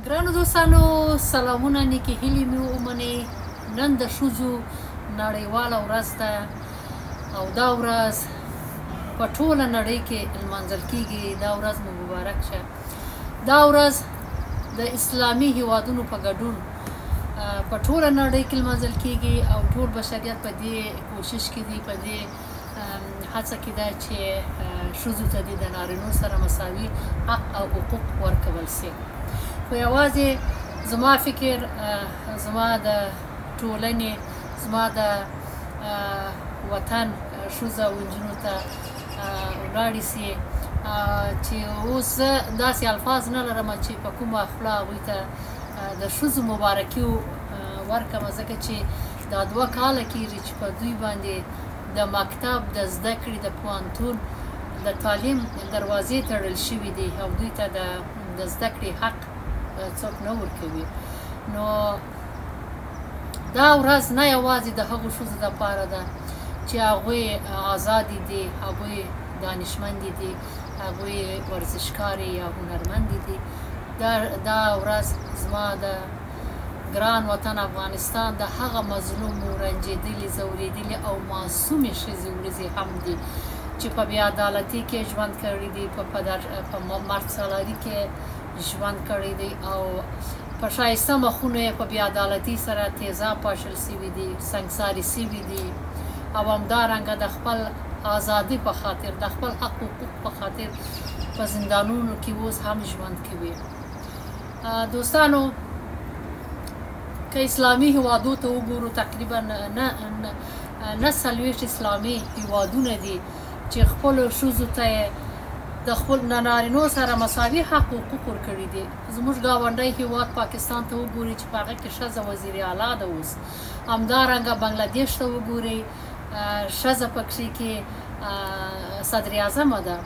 ګرانو دوستانو سلامونه نیکې هیلې مې ومنئ. نن د ښځو نړیواله ورځ ده او دا ورځ په ټوله نړۍ کې لمانځل کیږي. دا ورځ مو مبارک شه. دا ورځ د اسلامي هیوادونو په ګډون په ټوله نړۍ کې لمانځل کیږي او ټول بشریت په دې کوشش کې دي، په دې هڅه کې ده چې ښځو ته د نارینو سره مساوي حق او حقوق ورکول شي. خو یوازې زما فکر، زما د ټولنې، زما د وطن ښځو او نجونو ته ولاړې شي چې اوس زه داسې الفاظ نه لرم چې په کومه خوله هغوی ته د ښځو مبارکي ورکړم، ځکه چې دا 2 کاله کېږي چې په دوی باندې د مکتب، د زده کړې، د پوهنتون، د تعلیم دروازې تړل شوي دي او دوی ته د زده کړې حق څوک نه ورکوي. نو دا ورځ نه یوازې د هغو ښځو دپاره ده چې هغوی ازادې دي، هغوی دانشمندې دي، هغوی ورزشکارې یا هنرمندې دي. دا ورځ زما د ګران وطن افغانستان د هغه مظلومو، رنجېدلې، ځورېدلې او معصومې ښځې ورځې هم دي چې په بې عدالتۍ کې ژوند کړی دی، په مرګسالاري کې ژوند کړی دی او په ښایسته مخونو یې په بې عدالتۍ سره تیزاب پاشل سوي دي، سنګساري سوي دي او همدارنګه د خپل ازادۍ په خاطر، د خپل حق حقوق په خاطر په زندانونو کې اوس هم ژوند کوي. دوستانو، که اسلامي هیوادو ته وګورو، تقریبا نه 40 اسلامي هیوادونه دي چې خپلو ښځو ته د خپل نارینو سره مساوي حق حقوق ورکړي دي. زموږ ګاونډی هیواد پاکستان ته وګورئ چې په هغه کې ښځه وزیر اعلی ده اوس. همدارنګه بنګلادیش ته وګورئ، ښځه پکې کې صدر اعظمه ده.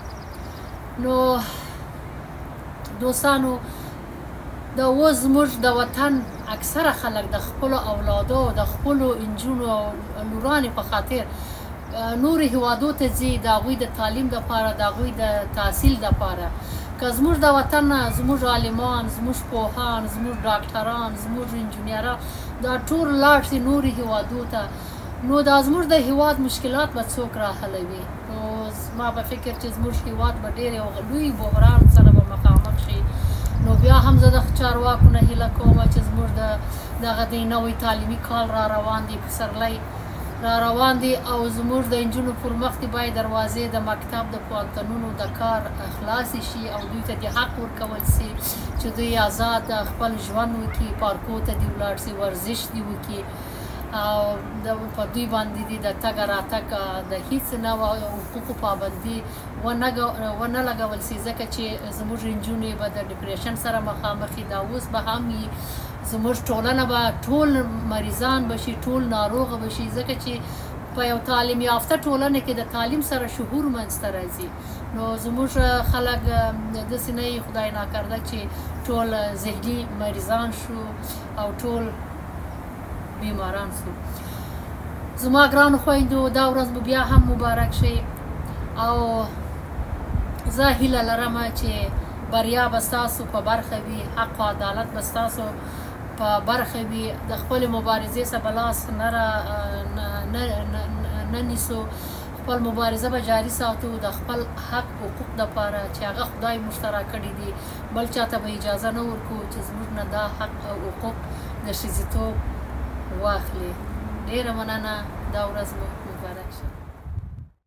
نو دوستانو، د اوس زموږ د وطن اکثره خلک د خپلو اولادو، د خپلو نجونو او لورانو په خاطر نورو هیوادو ته ځي، د هغوی د تعلیم دپاره، د هغوی د تحصیل دپاره. که زموږ د وطن نه زموږ عالمان، زموږ پوهان، زموږ ډاکټران، زموږ انجینران دا ټول لاړ شي نورو هیوادو ته، نو دا زموږ د هیواد مشکلات به څوک راحلوي؟ نو زما په فکر چې زموږ هیواد به ډېر یو لوی بحران سره به مخامخ شي. نو بیا هم زه د چارواکو نه هیله کوم چې زموږ دغه د نوی تعلیمي کال را روان دی، پسرلی را روان دی او زموږ د نجونو پر مخ دې باید دروازې د مکتب، د پوهنتونونو د کار خلاصې شي او دوی ته د حق ورکول شي چې دوی آزاد خپل ژوند وکړي، پارکو ته دې ولاړ شي، ورزش دې وکړي او په دوی باندې دې د تګ راتګ د هیڅ نوع حقوقو پابندي ونه لګول شي، ځکه چې زموږ نجونې به د ډپریشن سره مخامخ وي. دا اوس به هم وي. زموږ ټولنه به ټول مریضان به شي، ټول ناروغه به شي، ځکه چې په یو تعلیم یافته ټولنه کې د تعلیم سره شعور منځته راځي. نو زموږ خلک داسې نه وي، خدای ناکرده، چې ټول ذهني مریضان شو او ټول بیماران شو. زما ګرانو خویندو، دا ورځ به بیا هم مبارک شي او زه هیله لرم چې بریا به ستاسو په برخه وي، حق او عدالت به ستاسو په برخه وي. د خپلې مبارزې څخه به لاس نه نیسو، خپل مبارزه به جاري ساتو د خپل حق حقوق دپاره چې هغه خدای موږ ته راکړي دي. بل چاته به اجازه نه ورکوو چې زموږ نه دا حق او حقوق د ښځیتوب واخلي. ډېره مننه. دا ورځ مو مبارک شه.